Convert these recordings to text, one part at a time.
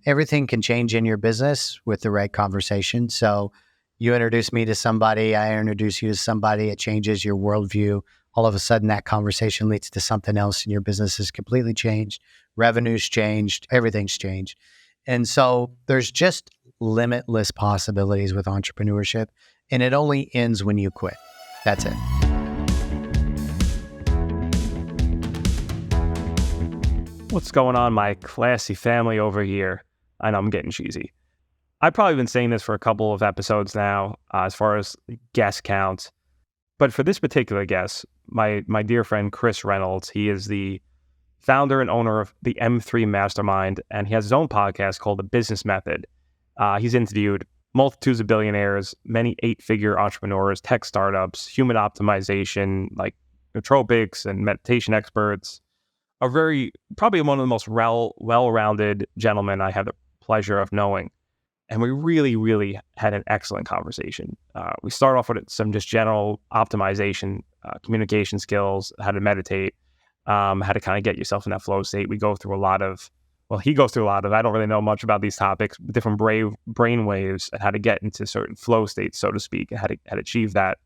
everything can change in your business with the right conversation. So you introduce me to somebody, I introduce you to somebody, it changes your worldview. All of a sudden, that conversation leads to something else and your business is completely changed. Revenue's changed, everything's changed. And so there's just limitless possibilities with entrepreneurship, and it only ends when you quit. That's it. What's going on, my classy family over here? I know I'm getting cheesy. I've probably been saying this for a couple of episodes now, as far as guest counts. But for this particular guest, my dear friend Chris Reynolds, he is the founder and owner of the M3 Mastermind, and he has his own podcast called The Business Method. He's interviewed multitudes of billionaires, many 8-figure entrepreneurs, tech startups, human optimization, like nootropics and meditation experts. Probably one of the most well-rounded gentlemen I have the pleasure of knowing. And we really, really had an excellent conversation. We start off with some just general optimization, communication skills, how to meditate, how to kind of get yourself in that flow state. He goes through a lot of, I don't really know much about these topics, different brain waves and how to get into certain flow states, so to speak, and how to achieve that.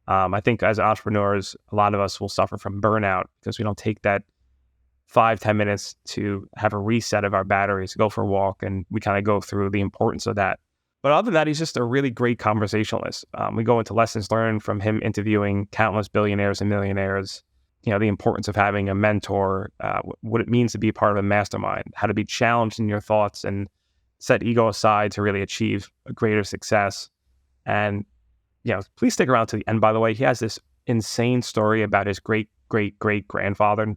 I think as entrepreneurs, a lot of us will suffer from burnout because we don't take that 5-10 minutes to have a reset of our batteries, go for a walk, and we kind of go through the importance of that. But other than that, he's just a really great conversationalist. We go into lessons learned from him interviewing countless billionaires and millionaires, the importance of having a mentor, what it means to be part of a mastermind, how to be challenged in your thoughts and set ego aside to really achieve a greater success. And, please stick around to the end, by the way. He has this insane story about his great-great-great-grandfather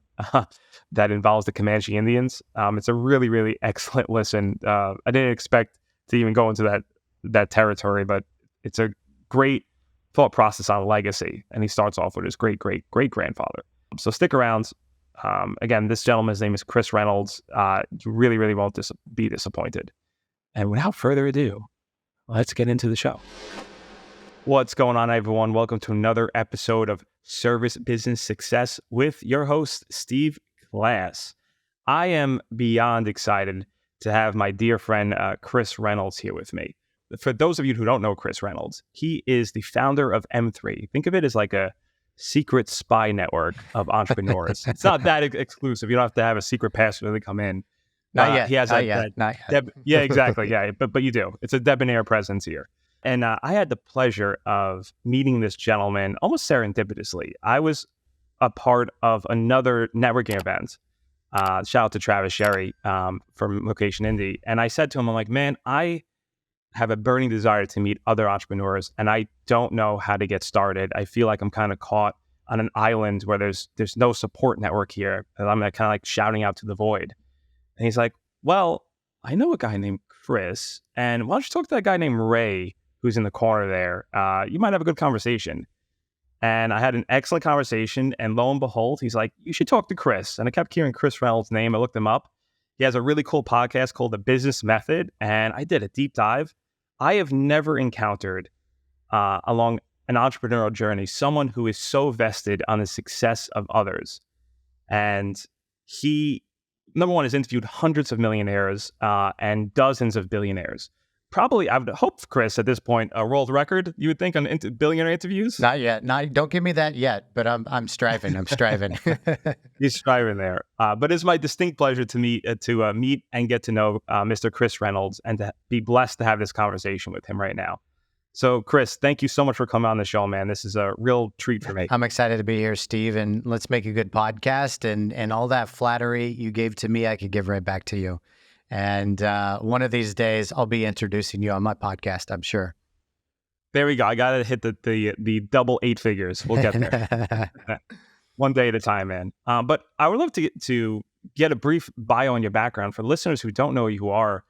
that involves the Comanche Indians. It's a really, really excellent listen. I didn't expect to even go into that territory, but it's a great thought process on legacy. And he starts off with his great-great-great-grandfather. So stick around. Again, this gentleman's name is Chris Reynolds. You really, really won't be disappointed. And without further ado, let's get into the show. What's going on, everyone? Welcome to another episode of Service Business Success with your host, Steve Glass. I am beyond excited to have my dear friend, Chris Reynolds here with me. For those of you who don't know Chris Reynolds, he is the founder of M3. Think of it as like a secret spy network of entrepreneurs. It's not that exclusive. You don't have to have a secret password to come in. Not yet. He has not yet. Yeah, exactly. Yeah, but you do. It's a debonair presence here. And I had the pleasure of meeting this gentleman almost serendipitously. I was a part of another networking event. Shout out to Travis Sherry from Location Indie. And I said to him, I'm like, man, I have a burning desire to meet other entrepreneurs, and I don't know how to get started. I feel like I'm kind of caught on an island where there's no support network here. And I'm kind of like shouting out to the void. And he's like, well, I know a guy named Chris, and why don't you talk to that guy named Ray, who's in the corner there. You might have a good conversation. And I had an excellent conversation, and lo and behold, he's like, you should talk to Chris. And I kept hearing Chris Reynolds' name. I looked him up. He has a really cool podcast called The Business Method, and I did a deep dive. I have never encountered, along an entrepreneurial journey, someone who is so vested on the success of others. And he, number one, has interviewed hundreds of millionaires and dozens of billionaires. Probably, I would hope, Chris, at this point, a world record, you would think, on billionaire interviews? Not yet. Don't give me that yet, but I'm striving. I'm striving. You're striving there. But it's my distinct pleasure to meet and get to know Mr. Chris Reynolds and to be blessed to have this conversation with him right now. So, Chris, thank you so much for coming on the show, man. This is a real treat for me. I'm excited to be here, Steve, and let's make a good podcast. And all that flattery you gave to me, I could give right back to you. And one of these days, I'll be introducing you on my podcast, I'm sure. There we go. I got to hit the double 8 figures. We'll get there. One day at a time, man. But I would love to get a brief bio on your background. For listeners who don't know who you are,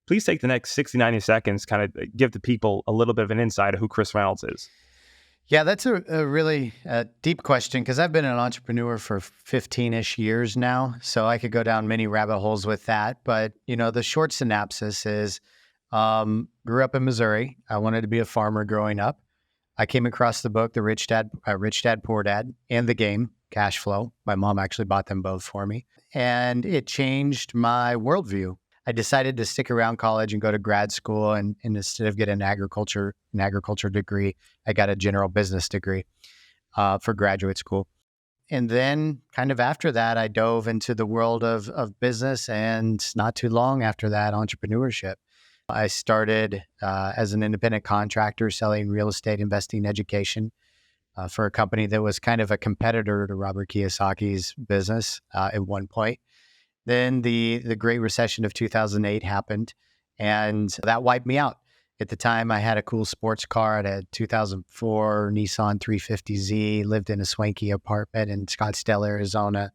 please take the next 60, 90 seconds, kind of give the people a little bit of an insight of who Chris Reynolds is. Yeah, that's a really deep question, because I've been an entrepreneur for 15-ish years now, so I could go down many rabbit holes with that. But, the short synopsis is grew up in Missouri. I wanted to be a farmer growing up. I came across the book, The Rich Dad, Poor Dad, and the game, Cash Flow. My mom actually bought them both for me. And it changed my worldview. I decided to stick around college and go to grad school. And instead of getting an agriculture degree, I got a general business degree for graduate school. And then kind of after that, I dove into the world of business, and not too long after that, entrepreneurship. I started as an independent contractor selling real estate investing education for a company that was kind of a competitor to Robert Kiyosaki's business at one point. Then the Great Recession of 2008 happened, and that wiped me out. At the time, I had a cool sports car. I had a 2004 Nissan 350Z, lived in a swanky apartment in Scottsdale, Arizona.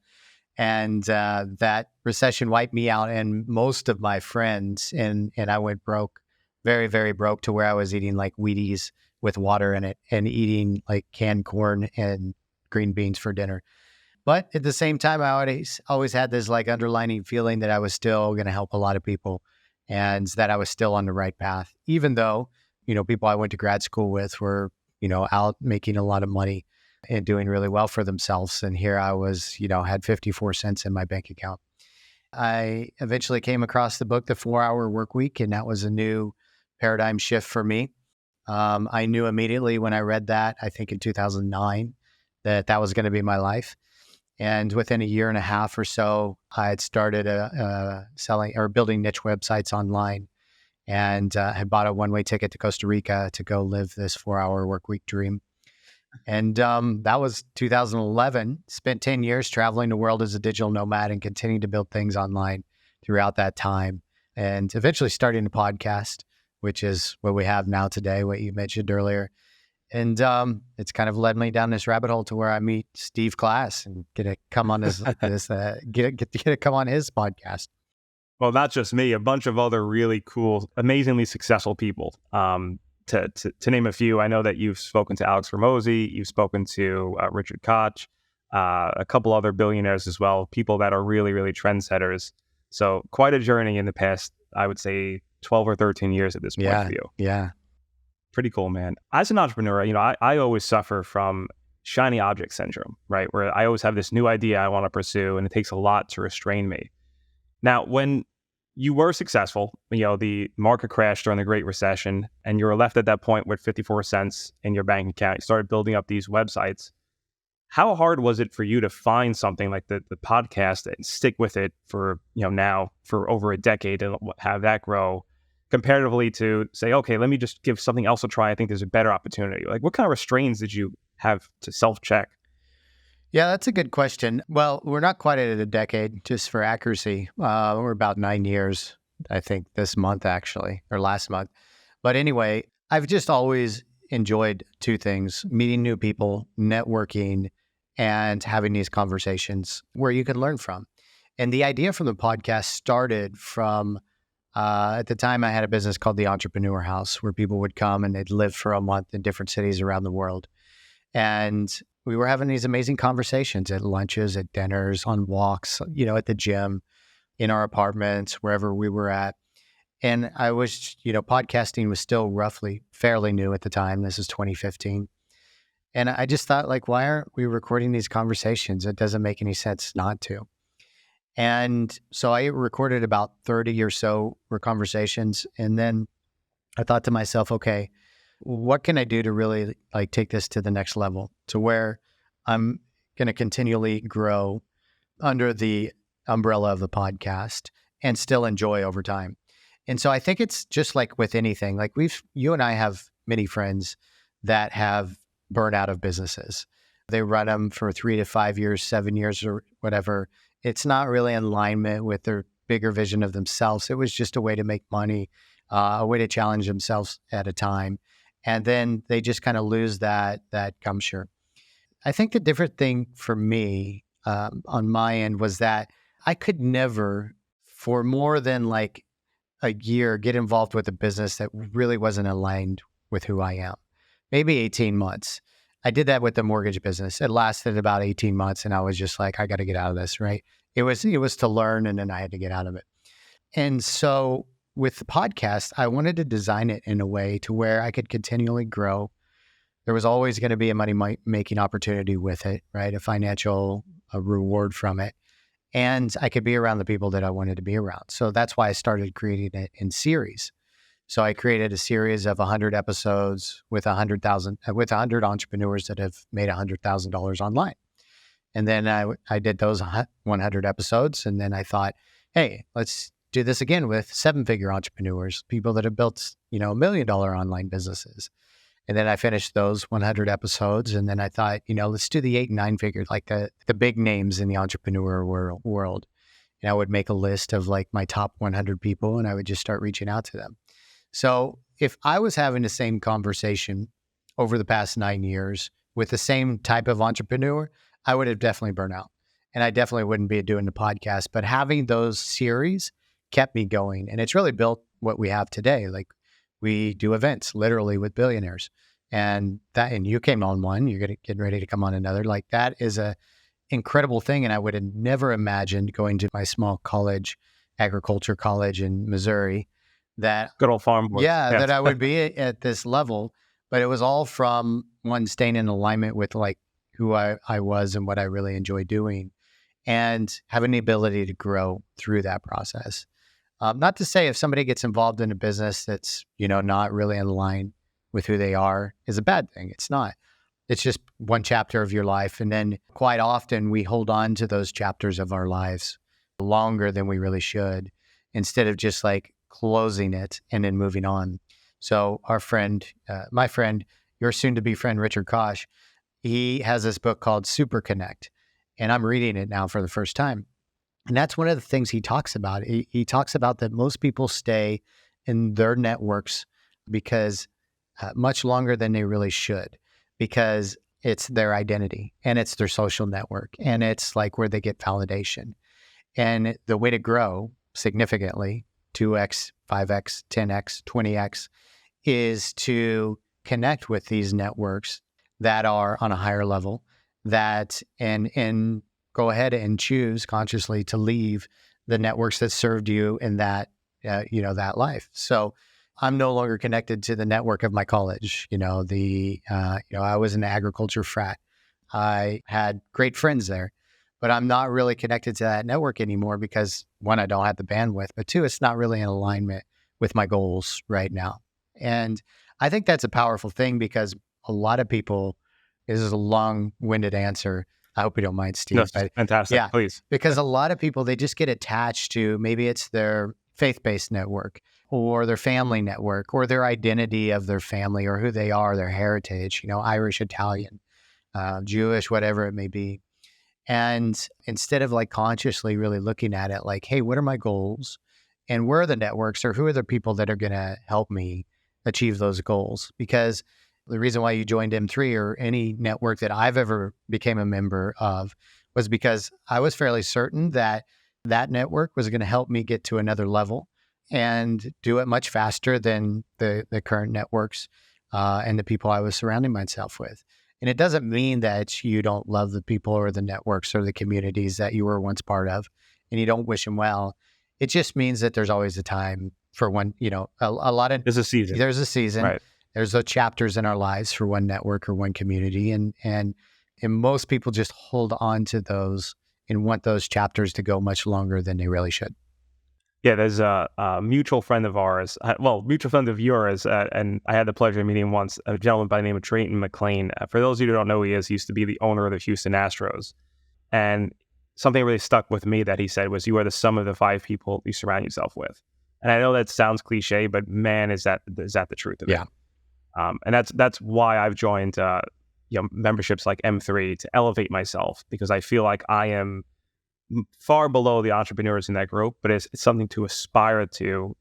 And that recession wiped me out and most of my friends. And I went broke, very, very broke, to where I was eating like Wheaties with water in it and eating like canned corn and green beans for dinner. But at the same time, I always had this like underlining feeling that I was still going to help a lot of people and that I was still on the right path, even though, people I went to grad school with were, out making a lot of money and doing really well for themselves. And here I was, had 54 cents in my bank account. I eventually came across the book, The 4-Hour Workweek, and that was a new paradigm shift for me. I knew immediately when I read that, I think in 2009, that was going to be my life. And within a year and a half or so, I had started selling or building niche websites online, and had bought a one-way ticket to Costa Rica to go live this 4-hour work week dream. And that was 2011. Spent 10 years traveling the world as a digital nomad and continuing to build things online throughout that time. And eventually starting a podcast, which is what we have now today, what you mentioned earlier. And it's kind of led me down this rabbit hole to where I meet Steve Class and get to come on his get to come on his podcast. Well, not just me, a bunch of other really cool, amazingly successful people. To name a few, I know that you've spoken to Alex Ramosi, you've spoken to Richard Koch, a couple other billionaires as well, people that are really, really trendsetters. So quite a journey in the past, I would say 12 or 13 years at this point for you. Yeah. Pretty cool, man. As an entrepreneur, I always suffer from shiny object syndrome, right? Where I always have this new idea I want to pursue, and it takes a lot to restrain me. Now, when you were successful, the market crashed during the Great Recession, and you were left at that point with 54 cents in your bank account. You started building up these websites. How hard was it for you to find something like the podcast and stick with it for, now for over a decade and have that grow, comparatively to say, okay, let me just give something else a try. I think there's a better opportunity. Like, what kind of restraints did you have to self-check? Yeah, that's a good question. Well, we're not quite at a decade, just for accuracy. We're about 9 years, I think, this month actually, or last month. But anyway, I've just always enjoyed two things: meeting new people, networking, and having these conversations where you can learn from. And the idea from the podcast started from, at the time I had a business called the Entrepreneur House, where people would come and they'd live for a month in different cities around the world. And we were having these amazing conversations at lunches, at dinners, on walks, at the gym, in our apartments, wherever we were at. And I was, podcasting was still fairly new at the time. This is 2015. And I just thought, like, why aren't we recording these conversations? It doesn't make any sense not to. And so I recorded about 30 or so conversations. And then I thought to myself, okay, what can I do to really take this to the next level, to where I'm going to continually grow under the umbrella of the podcast and still enjoy over time. And so I think it's just like with anything, like you and I have many friends that have burned out of businesses. They run them for 3 to 5 years, 7 years or whatever. It's not really in alignment with their bigger vision of themselves. It was just a way to make money, a way to challenge themselves at a time. And then they just kind of lose that gumption. I think the different thing for me on my end was that I could never, for more than like a year, get involved with a business that really wasn't aligned with who I am. Maybe 18 months. I did that with the mortgage business. It lasted about 18 months, and I was just like, I got to get out of this, right? It was to learn, and then I had to get out of it. And so with the podcast, I wanted to design it in a way to where I could continually grow. There was always going to be a money making opportunity with it, right? A financial reward from it. and I could be around the people that I wanted to be around. So that's why I started creating it in series. So I created a series of 100 episodes with 100 entrepreneurs that have made $100,000 online. And then I did those 100 episodes. And then I thought, hey, let's do this again with 7-figure entrepreneurs, people that have built, $1 million online businesses. And then I finished those 100 episodes. And then I thought, let's do the 8 and 9-figure, like the big names in the entrepreneur world. And I would make a list of like my top 100 people, and I would just start reaching out to them. So if I was having the same conversation over the past 9 years with the same type of entrepreneur, I would have definitely burned out. And I definitely wouldn't be doing the podcast. But having those series kept me going. And it's really built what we have today. Like, we do events literally with billionaires. And you came on one, you're getting ready to come on another. Like, that is a incredible thing. And I would have never imagined going to my small college, agriculture college in Missouri, that Good old farm boy. that I would be at this level. But it was all from one, staying in alignment with like who I was and what I really enjoy doing, and having the ability to grow through that process. Not to say if somebody gets involved in a business that's, not really in line with who they are is a bad thing. It's not. It's just one chapter of your life. And then quite often we hold on to those chapters of our lives longer than we really should, instead of just like closing it and then moving on. So our friend, my friend, your soon-to-be friend, Richard Koch, he has this book called Super Connect, and I'm reading it now for the first time. And that's one of the things he talks about. He talks about that most people stay in their networks because much longer than they really should, because it's their identity and it's their social network and it's like where they get validation. And the way to grow significantly, 2x, 5x, 10x, 20x, is to connect with these networks that are on a higher level, and go ahead and choose consciously to leave the networks that served you in that, that life. So I'm no longer connected to the network of my college. I was in an agriculture frat. I had great friends there, but I'm not really connected to that network anymore because, one, I don't have the bandwidth, but two, it's not really in alignment with my goals right now. And I think that's a powerful thing, because a lot of people, this is a long-winded answer. I hope you don't mind, Steve. No, fantastic. Yeah, Please. because a lot of people, they just get attached to, maybe it's their faith-based network or their family network or their identity of their family or who they are, their heritage, Irish, Italian, Jewish, whatever it may be. And instead of like consciously really looking at it like, hey, what are my goals? And where are the networks, or who are the people that are going to help me achieve those goals? Because the reason why you joined M3 or any network that I've ever became a member of was because I was fairly certain that that network was going to help me get to another level and do it much faster than the current networks and the people I was surrounding myself with. And it doesn't mean that you don't love the people or the networks or the communities that you were once part of and you don't wish them well. It just means that there's always a time for one, a lot of... There's a season. There's a season. Right. There's a chapters in our lives for one network or one community. And most people just hold on to those and want those chapters to go much longer than they really should. Yeah, there's a mutual friend of ours, mutual friend of yours, and I had the pleasure of meeting him once, a gentleman by the name of Trayton McLean. For those of you who don't know who he is, he used to be the owner of the Houston Astros. And something really stuck with me that he said was, you are the sum of the 5 people you surround yourself with. And I know that sounds cliche, but man, is that the truth of it. Yeah. And that's why I've joined memberships like M3 to elevate myself, because I feel like I am far below the entrepreneurs in that group, but it's something to aspire to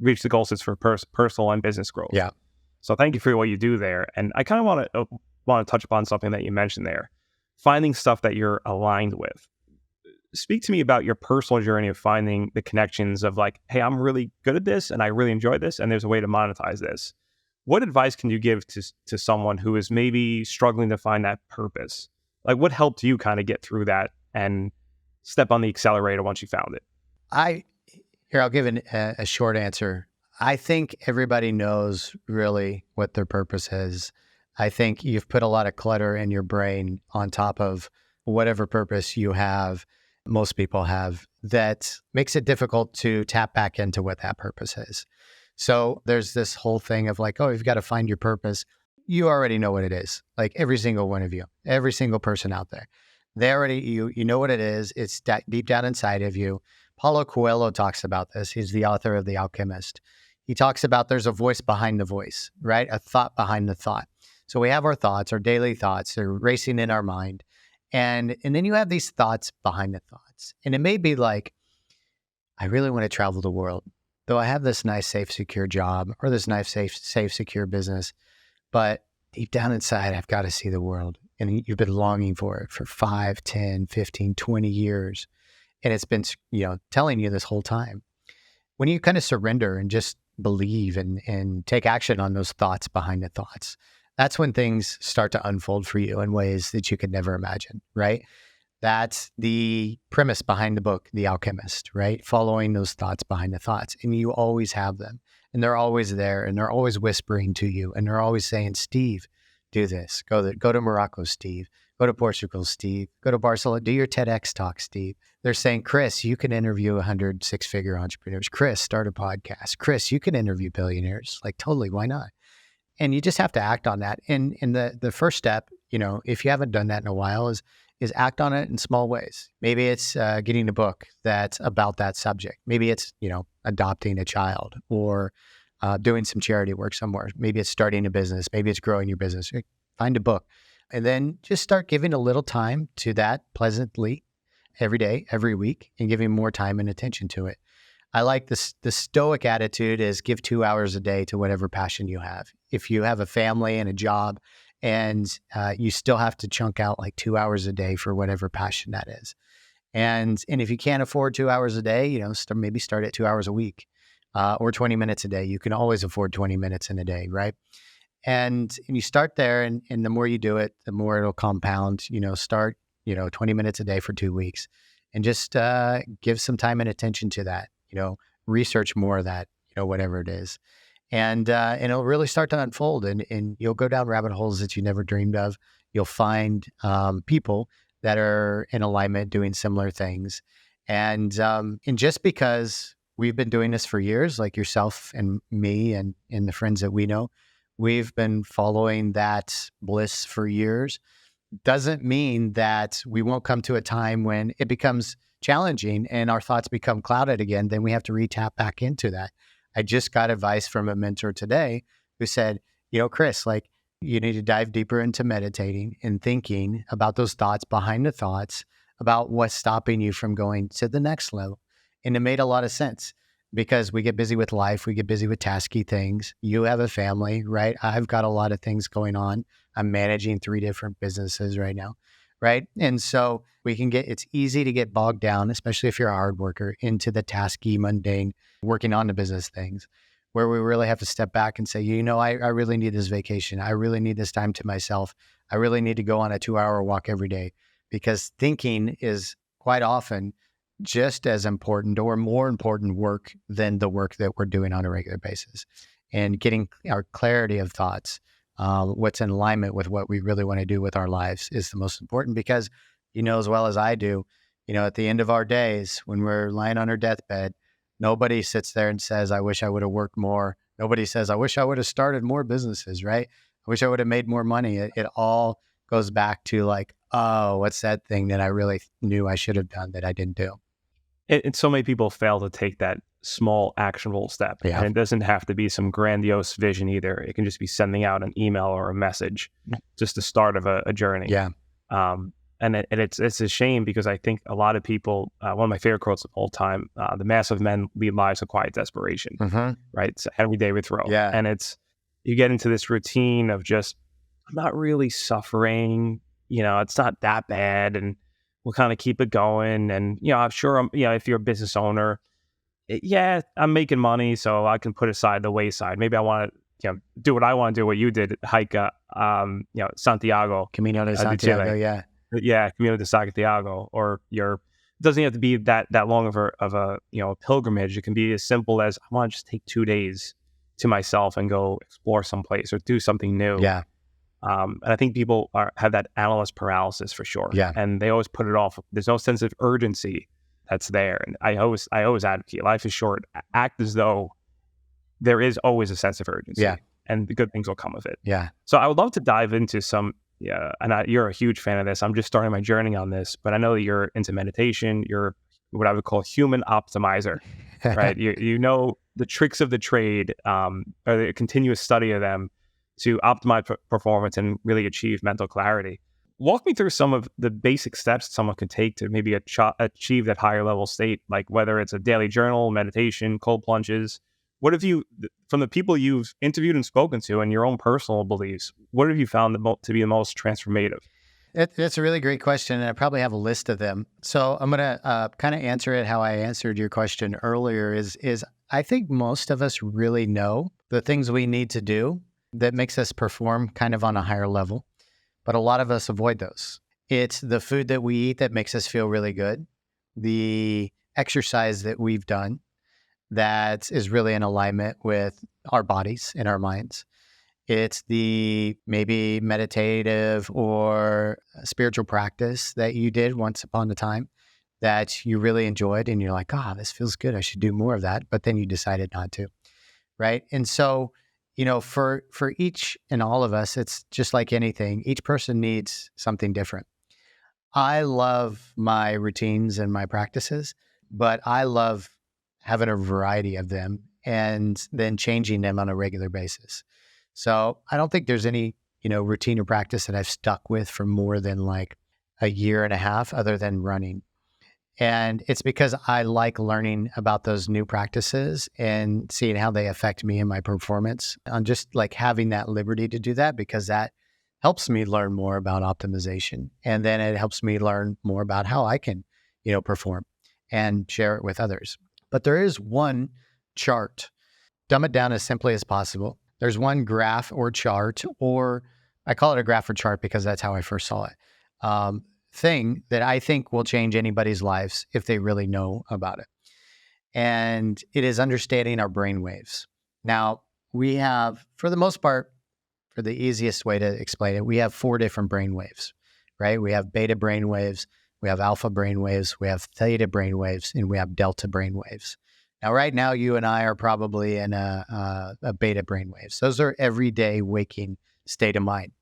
reach the goals. It's for personal and business growth. Yeah. So thank you for what you do there. And I kind of want to touch upon something that you mentioned there, finding stuff that you're aligned with. Speak to me about your personal journey of finding the connections of like, hey, I'm really good at this and I really enjoy this and there's a way to monetize this. What advice can you give to someone who is maybe struggling to find that purpose? Like, what helped you kind of get through that and step on the accelerator once you found it? I'll give a short answer. I think everybody knows really what their purpose is. I think you've put a lot of clutter in your brain on top of whatever purpose you have. most people have that makes it difficult to tap back into what that purpose is. So there's this whole thing of like, oh, you've got to find your purpose. You already know what it is. Like every single one of you, every single person out there, they already, you know what it is. It's deep down inside of you. Paulo Coelho talks about this. He's the author of The Alchemist. He talks about there's a voice behind the voice, right? A thought behind the thought. So we have our thoughts, our daily thoughts, they're racing in our mind. And then you have these thoughts behind the thoughts. And it may be like, I really want to travel the world, though I have this nice, safe, secure job or this nice, safe, secure business. But deep down inside, I've got to see the world. And you've been longing for it for 5, 10, 15, 20 years. And it's been, telling you this whole time. When you kind of surrender and just believe and take action on those thoughts behind the thoughts, that's when things start to unfold for you in ways that you could never imagine, right? That's the premise behind the book, The Alchemist, right? Following those thoughts behind the thoughts. And you always have them. And they're always there. And they're always whispering to you. And they're always saying, Steve, do this. Go to Morocco, Steve. Go to Portugal, Steve. Go to Barcelona. Do your TEDx talk, Steve. They're saying, Chris, you can interview 100 six-figure entrepreneurs. Chris, start a podcast. Chris, you can interview billionaires. Like, totally, why not? And you just have to act on that. And the first step, if you haven't done that in a while, is act on it in small ways. Maybe it's getting a book that's about that subject. Maybe it's, adopting a child or doing some charity work somewhere. Maybe it's starting a business. Maybe it's growing your business. Find a book and then just start giving a little time to that pleasantly every day, every week, and giving more time and attention to it. I like this. The stoic attitude is give 2 hours a day to whatever passion you have. If you have a family and a job and you still have to chunk out like 2 hours a day for whatever passion that is. And if you can't afford 2 hours a day, maybe start at 2 hours a week or 20 minutes a day. You can always afford 20 minutes in a day, right? And you start there, and the more you do it, the more it'll compound. Start 20 minutes a day for 2 weeks, and just give some time and attention to that. Research more of that. Whatever it is, and it'll really start to unfold, and you'll go down rabbit holes that you never dreamed of. You'll find people that are in alignment doing similar things, and just because we've been doing this for years, like yourself and me and the friends that we know, we've been following that bliss for years, doesn't mean that we won't come to a time when it becomes challenging and our thoughts become clouded again. Then we have to re-tap back into that. I just got advice from a mentor today who said, Chris, like you need to dive deeper into meditating and thinking about those thoughts behind the thoughts, about what's stopping you from going to the next level. And it made a lot of sense because we get busy with life. We get busy with tasky things. You have a family, right? I've got a lot of things going on. I'm managing 3 different businesses right now, right? And so it's easy to get bogged down, especially if you're a hard worker, into the tasky, mundane, working on the business things, where we really have to step back and say, I really need this vacation. I really need this time to myself. I really need to go on a 2-hour walk every day, because thinking is quite often just as important or more important work than the work that we're doing on a regular basis. And getting our clarity of thoughts, what's in alignment with what we really want to do with our lives is the most important, because as well as I do, at the end of our days, when we're lying on our deathbed, nobody sits there and says, I wish I would have worked more. Nobody says, I wish I would have started more businesses, right? I wish I would have made more money. It all goes back to like, oh, what's that thing that I really knew I should have done that I didn't do? And so many people fail to take that small actionable step. Yeah. And it doesn't have to be some grandiose vision either. It can just be sending out an email or a message, just the start of a journey. Yeah. And it's a shame, because I think a lot of people, one of my favorite quotes of all time, the massive men lead lives of quiet desperation, right? It's every day we throw. Yeah. And you get into this routine of just, I'm not really suffering, it's not that bad. And we'll kind of keep it going. And, I'm sure, if you're a business owner, I'm making money, so I can put aside the wayside. Maybe I want to, do what I want to do, what you did, hike, Santiago. Camino de Santiago, yeah. Yeah, Camino de Santiago, or it doesn't have to be that long of a pilgrimage. It can be as simple as, I want to just take 2 days to myself and go explore someplace or do something new. Yeah. And I think people have that analyst paralysis for sure. Yeah. And they always put it off. There's no sense of urgency that's there. And I always advocate, life is short. Act as though there is always a sense of urgency. Yeah. And the good things will come of it. Yeah. So I would love to dive into some, you're a huge fan of this. I'm just starting my journey on this, but I know that you're into meditation. You're what I would call human optimizer, right? You know the tricks of the trade, or the continuous study of them to optimize performance and really achieve mental clarity. Walk me through some of the basic steps someone could take to maybe achieve that higher level state, like whether it's a daily journal, meditation, cold plunges. What have you, from the people you've interviewed and spoken to and your own personal beliefs, what have you found to be the most transformative? That's a really great question, and I probably have a list of them. So I'm going to kind of answer it how I answered your question earlier is I think most of us really know the things we need to do that makes us perform kind of on a higher level, but a lot of us avoid those. It's the food that we eat that makes us feel really good, the exercise that we've done that is really in alignment with our bodies and our minds. It's the maybe meditative or spiritual practice that you did once upon a time that you really enjoyed and you're like, this feels good. I should do more of that. But then you decided not to, right? And so, for each and all of us, it's just like anything. Each person needs something different. I love my routines and my practices, but I love having a variety of them and then changing them on a regular basis. So I don't think there's any, routine or practice that I've stuck with for more than like a year and a half other than running. And it's because I like learning about those new practices and seeing how they affect me and my performance. I'm just like having that liberty to do that because that helps me learn more about optimization. And then it helps me learn more about how I can, perform and share it with others. But there is one chart, dumb it down as simply as possible. There's one graph or chart, or I call it a graph or chart because that's how I first saw it, thing that I think will change anybody's lives if they really know about it. And it is understanding our brain waves. Now, we have, for the most part, for the easiest way to explain it, we have 4 different brain waves, right? We have beta brain waves, we have alpha brain waves, we have theta brain waves, and we have delta brain waves. Now, right now, you and I are probably in a beta brain waves. Those are everyday waking state of mind.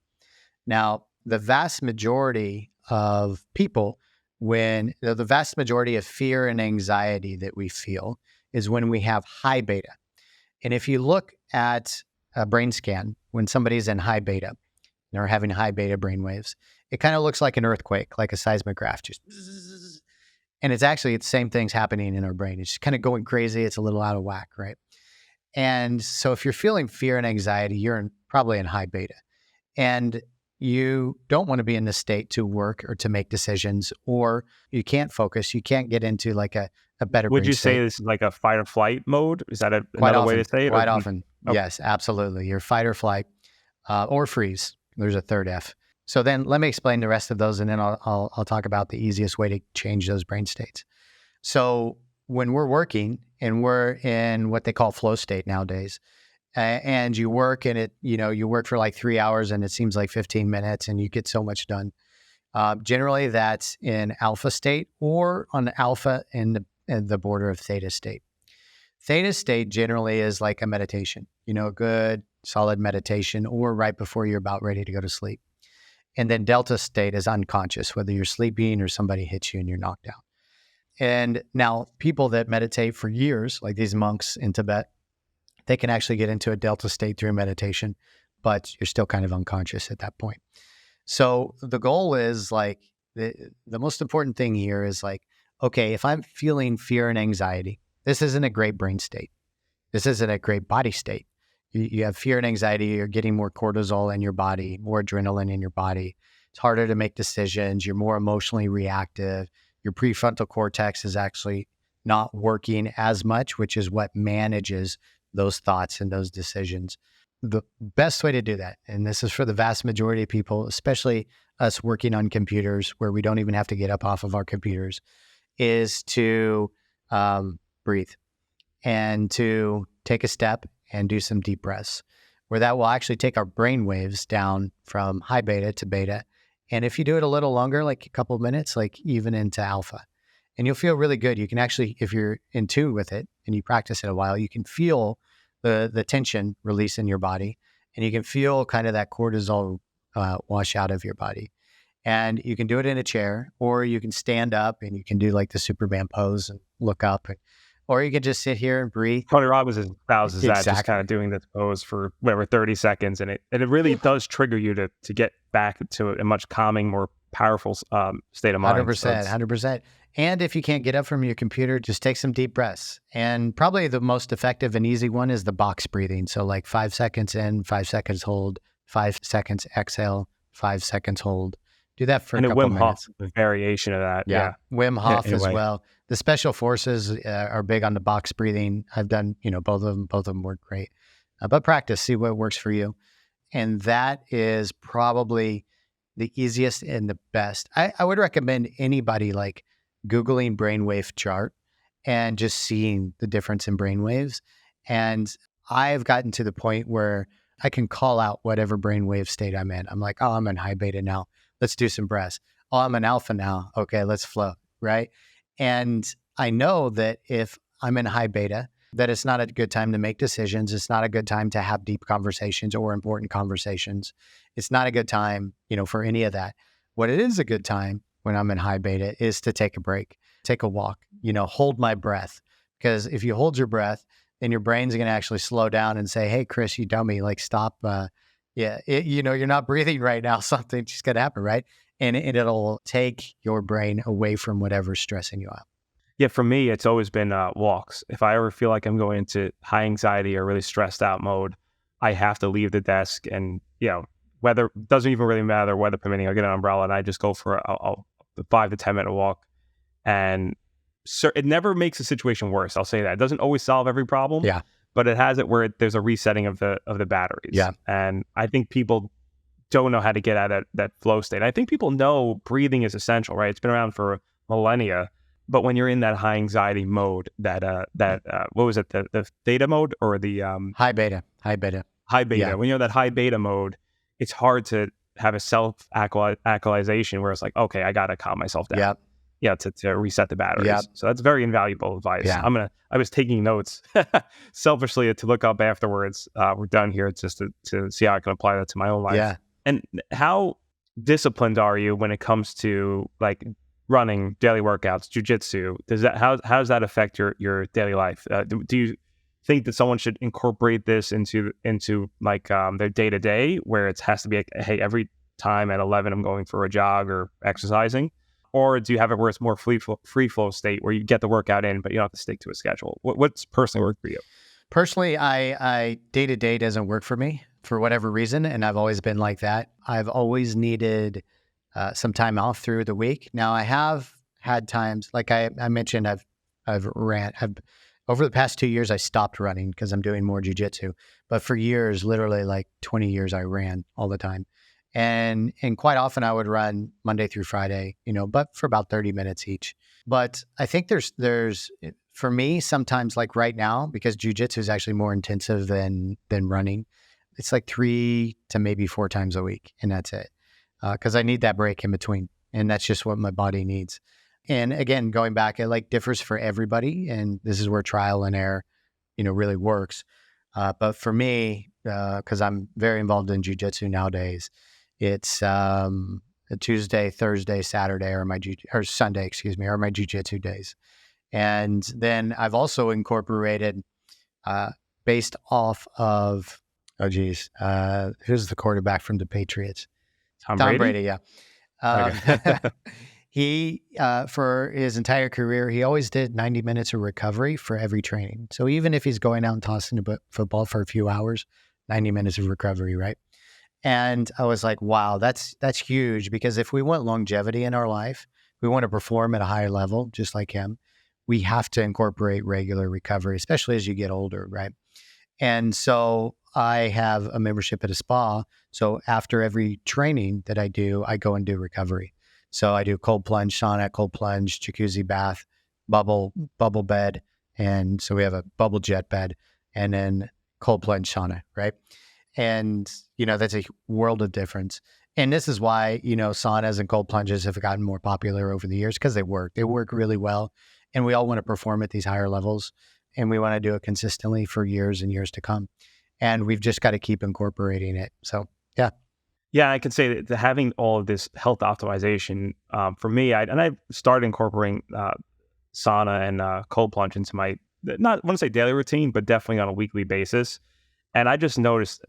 Now, the vast majority of people, the vast majority of fear and anxiety that we feel is when we have high beta. And if you look at a brain scan, when somebody's in high beta, they're having high beta brain waves, it kind of looks like an earthquake, like a seismograph, just bzzz. And it's the same things happening in our brain. It's just kind of going crazy. It's a little out of whack, right? And so if you're feeling fear and anxiety, you're probably in high beta. And you don't want to be in this state to work or to make decisions, or you can't focus. You can't get into like a better Would brain you state. say this is like a fight or flight mode? Is that Quite another often, way to say it? Quite often. Okay. Yes, absolutely. You're fight or flight or freeze. There's a third F. So then let me explain the rest of those, and then I'll talk about the easiest way to change those brain states. So when we're working and we're in what they call flow state nowadays, and you work and you work for like 3 hours and it seems like 15 minutes and you get so much done. Generally that's in alpha state or on alpha in the border of theta state. Theta state generally is like a meditation, a good solid meditation or right before you're about ready to go to sleep. And then delta state is unconscious, whether you're sleeping or somebody hits you and you're knocked out. And now people that meditate for years, like these monks in Tibet, they can actually get into a delta state through meditation, but you're still kind of unconscious at that point. So the goal is like, the most important thing here is like, okay, if I'm feeling fear and anxiety, this isn't a great brain state. This isn't a great body state. You have fear and anxiety, you're getting more cortisol in your body, more adrenaline in your body. It's harder to make decisions. You're more emotionally reactive. Your prefrontal cortex is actually not working as much, which is what manages those thoughts and those decisions. The best way to do that, and this is for the vast majority of people, especially us working on computers where we don't even have to get up off of our computers, is to breathe and to take a step and do some deep breaths. where that will actually take our brain waves down from high beta to beta. And if you do it a little longer, like a couple of minutes, like even into alpha, and you'll feel really good. You can actually, if you're in tune with it and you practice it a while, you can feel the tension release in your body, and you can feel kind of that cortisol wash out of your body. And you can do it in a chair, or you can stand up and you can do like the Superman pose and look up, or you can just sit here and breathe. Tony Robbins espouses that, just Exactly. kind of doing this pose for whatever 30 seconds, and it really does trigger you to get back to a much calming, more powerful state of mind. 100%, 100%. And if you can't get up from your computer, just take some deep breaths. And probably the most effective and easy one is the box breathing. So like 5 seconds in, 5 seconds hold, 5 seconds exhale, 5 seconds hold. Do that for And a a couple Wim minutes. Hof variation of that. Yeah. Wim Hof as Anyway. well. The special forces are big on the box breathing. I've done, both of them. Both of them work great. But practice, see what works for you. And that is probably the easiest and the best. I would recommend anybody like Googling brainwave chart and just seeing the difference in brainwaves. And I've gotten to the point where I can call out whatever brainwave state I'm in. I'm like, oh, I'm in high beta now. Let's do some breaths. Oh, I'm in alpha now. Okay, let's flow, right? And I know that if I'm in high beta, that it's not a good time to make decisions. It's not a good time to have deep conversations or important conversations. It's not a good time, for any of that. What it is a good time when I'm in high beta is to take a break, take a walk, hold my breath. Because if you hold your breath, then your brain's going to actually slow down and say, hey, Chris, you dummy, like stop. You're not breathing right now. Something's just going to happen, right? And it'll take your brain away from whatever's stressing you out. Yeah, for me, it's always been walks. If I ever feel like I'm going into high anxiety or really stressed out mode, I have to leave the desk, and weather doesn't even really matter, weather permitting. I'll get an umbrella and I just go for a 5 to 10 minute walk. And it never makes the situation worse. I'll say that. It doesn't always solve every problem. Yeah. But it has it where there's a resetting of the batteries. Yeah. And I think people don't know how to get out of that flow state. I think people know breathing is essential, right? It's been around for millennia. But when you're in that high anxiety mode, that what was it, the theta mode or the high beta? High beta. Yeah. When you're in that high beta mode, it's hard to have a self-actualization where it's like, okay, I got to calm myself down. Yep. Yeah, to reset the batteries. Yep. So that's very invaluable advice. Yeah. I was taking notes selfishly to look up afterwards. We're done here just to see how I can apply that to my own life. Yeah. And how disciplined are you when it comes to like running, daily workouts, jujitsu? How does that affect your daily life? Do you think that someone should incorporate this into like their day to day, where it has to be like, hey, every time at 11 I'm going for a jog or exercising? Or do you have it where it's more free flow state where you get the workout in, but you don't have to stick to a schedule? What's personally worked for you? Personally, I day to day doesn't work for me for whatever reason, and I've always been like that. I've always needed some time off through the week. Now I have had times, like I mentioned, I've over the past 2 years I stopped running because I'm doing more jiu-jitsu. But for years, literally like 20 years, I ran all the time. And quite often I would run Monday through Friday, but for about 30 minutes each. But I think there's for me, sometimes like right now, because jiu-jitsu is actually more intensive than running, it's like 3 to maybe 4 times a week, and that's it. Because I need that break in between, and that's just what my body needs. And again, going back, it like differs for everybody, and this is where trial and error, really works. But for me, because I'm very involved in jiu-jitsu nowadays, it's a Tuesday, Thursday, Saturday, or Sunday, are my jiu-jitsu days. And then I've also incorporated, based off of, who's the quarterback from the Patriots? Tom Brady, yeah. Okay. He, for his entire career, he always did 90 minutes of recovery for every training. So even if he's going out and tossing a football for a few hours, 90 minutes of recovery, right? And I was like, wow, that's huge, because if we want longevity in our life, we want to perform at a higher level, just like him, we have to incorporate regular recovery, especially as you get older, right? And so I have a membership at a spa. So after every training that I do, I go and do recovery. So I do cold plunge sauna, cold plunge, jacuzzi bath, bubble bed. And so we have a bubble jet bed and then cold plunge sauna, right? And, that's a world of difference. And this is why, saunas and cold plunges have gotten more popular over the years because they work. They work really well. And we all want to perform at these higher levels. And we want to do it consistently for years and years to come. And we've just got to keep incorporating it. So, yeah. Yeah, I can say that having all of this health optimization for me, I started incorporating sauna and cold plunge into my, not I want to say daily routine, but definitely on a weekly basis. And I just noticed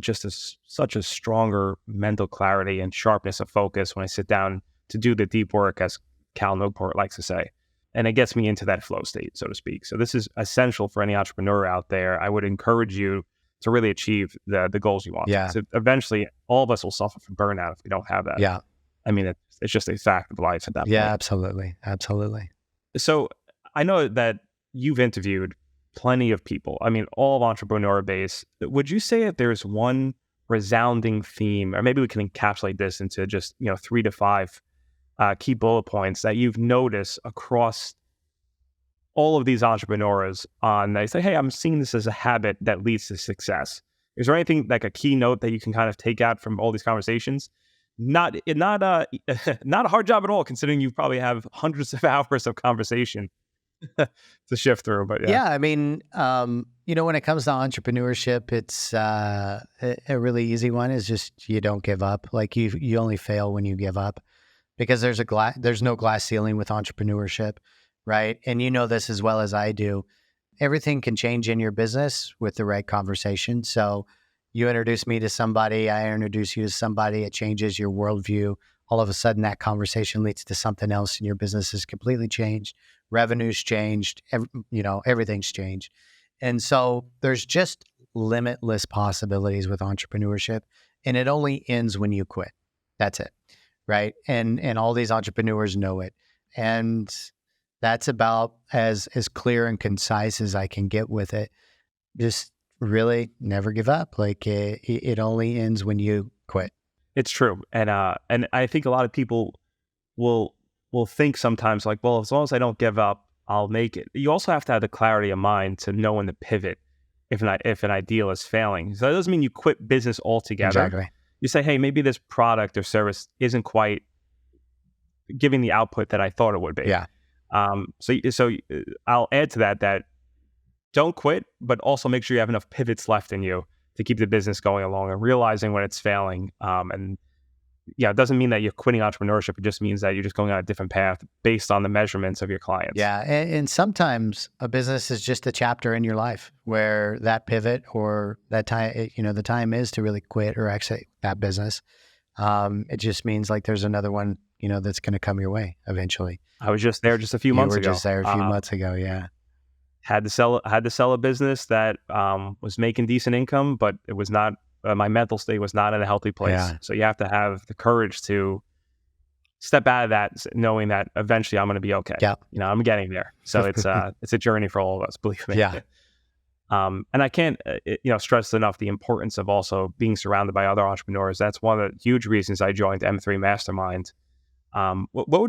such a stronger mental clarity and sharpness of focus when I sit down to do the deep work, as Cal Newport likes to say. And it gets me into that flow state, so to speak. So this is essential for any entrepreneur out there. I would encourage you to really achieve the goals you want. Yeah. So eventually, all of us will suffer from burnout if we don't have that. Yeah. I mean, it's just a fact of life at that point. Yeah, absolutely. Absolutely. So I know that you've interviewed plenty of people. I mean, all of entrepreneur base. Would you say that there's one resounding theme, or maybe we can encapsulate this into just 3 to 5 key bullet points that you've noticed across all of these entrepreneurs they say, hey, I'm seeing this as a habit that leads to success. Is there anything like a keynote that you can kind of take out from all these conversations? Not a hard job at all, considering you probably have hundreds of hours of conversation to shift through. But yeah, I mean, when it comes to entrepreneurship, it's a really easy one is just you don't give up. Like you only fail when you give up, because there's no glass ceiling with entrepreneurship, right? And you know this as well as I do. Everything can change in your business with the right conversation. So you introduce me to somebody, I introduce you to somebody, it changes your worldview. All of a sudden that conversation leads to something else and your business is completely changed. Revenue's changed, everything's changed. And so there's just limitless possibilities with entrepreneurship, and it only ends when you quit. That's it, right? And all these entrepreneurs know it. And that's about as clear and concise as I can get with it. Just really never give up. Like it only ends when you quit. It's true. And I think a lot of people will think sometimes like, well, as long as I don't give up, I'll make it. You also have to have the clarity of mind to know when to pivot if an ideal is failing. So that doesn't mean you quit business altogether. Exactly. You say, hey, maybe this product or service isn't quite giving the output that I thought it would be. Yeah. So I'll add to that don't quit, but also make sure you have enough pivots left in you to keep the business going along and realizing when it's failing. It doesn't mean that you're quitting entrepreneurship. It just means that you're just going on a different path based on the measurements of your clients. Yeah. And sometimes a business is just a chapter in your life where that pivot or that time, the time is to really quit or exit that business. It just means like there's another one, that's going to come your way eventually. I was just there just a few months ago. You were just there a few months ago. Yeah. Had to sell a business that was making decent income, but it was not. My mental state was not in a healthy place. Yeah. So you have to have the courage to step out of that, knowing that eventually I'm going to be okay. Yeah. I'm getting there. So it's a journey for all of us, believe me. Yeah. And I can't stress enough the importance of also being surrounded by other entrepreneurs. That's one of the huge reasons I joined M3 Mastermind. What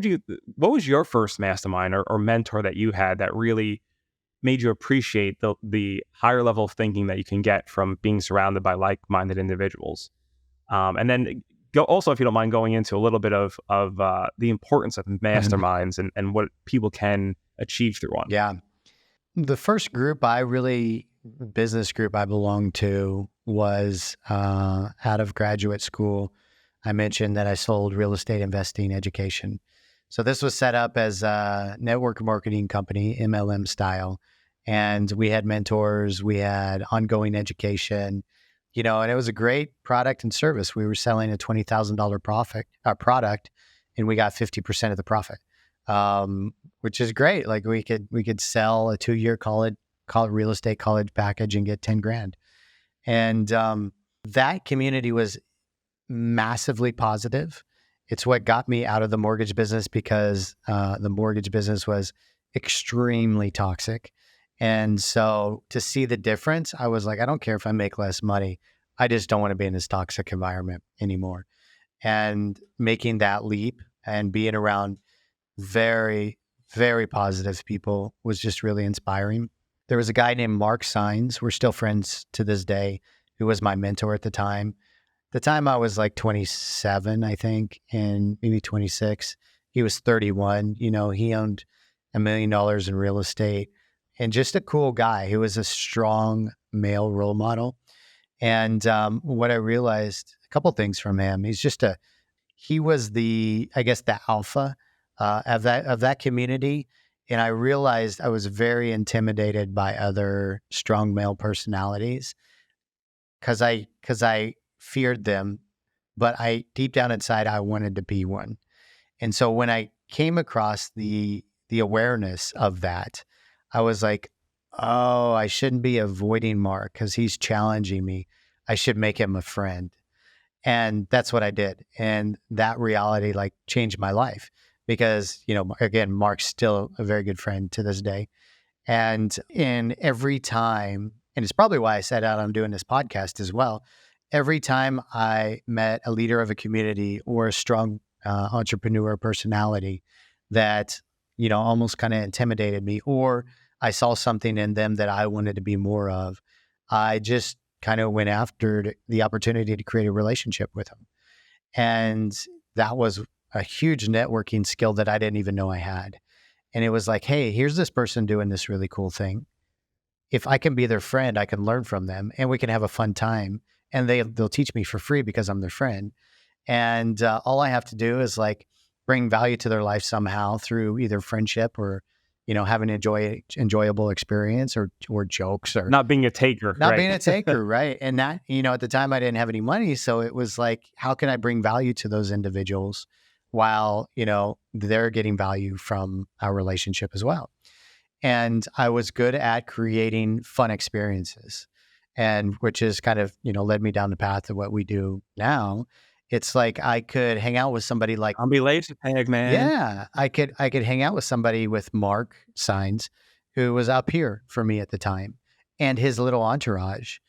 was your first mastermind or mentor that you had that really made you appreciate the higher level of thinking that you can get from being surrounded by like-minded individuals? And then also, if you don't mind, going into a little bit of the importance of masterminds and what people can achieve through one. Yeah. The first business group I belonged to was out of graduate school. I mentioned that I sold real estate investing education. So this was set up as a network marketing company, MLM style. And we had mentors, we had ongoing education, and it was a great product and service. We were selling a $20,000 product, and we got 50% of the profit, which is great. Like we could sell a 2-year real estate college package and get 10 grand. And that community was massively positive. It's what got me out of the mortgage business because the mortgage business was extremely toxic. And so to see the difference, I was like, I don't care if I make less money. I just don't want to be in this toxic environment anymore. And making that leap and being around very, very positive people was just really inspiring. There was a guy named Mark Sines. We're still friends to this day. who was my mentor at the time. The time I was like 27, I think, and maybe 26. He was 31. He owned $1 million in real estate and just a cool guy. He was a strong male role model. And what I realized, a couple things from him, he was I guess, the alpha of that community. And I realized I was very intimidated by other strong male personalities because I feared them, but I deep down inside I wanted to be one. And so when I came across the awareness of that, I was like, oh, I shouldn't be avoiding Mark because he's challenging me. I should make him a friend. And that's what I did. And that reality like changed my life because, again, Mark's still a very good friend to this day. And in every time, and it's probably why I set out on doing this podcast as well, every time I met a leader of a community or a strong entrepreneur personality that, almost kind of intimidated me, or I saw something in them that I wanted to be more of, I just kind of went after the opportunity to create a relationship with them. And that was a huge networking skill that I didn't even know I had. And it was like, hey, here's this person doing this really cool thing. If I can be their friend, I can learn from them and we can have a fun time. And they'll teach me for free because I'm their friend. And all I have to do is like bring value to their life somehow through either friendship or, having an enjoyable experience or jokes or Not being a taker, not right? being a taker, right? And that, at the time I didn't have any money. So it was like, how can I bring value to those individuals while, they're getting value from our relationship as well? And I was good at creating fun experiences, and which is kind of, led me down the path of what we do now. It's like I could hang out with somebody like, I'll be lazy tag, man. yeah, I could hang out with somebody with Mark Signs, who was up here for me at the time, and his little entourage,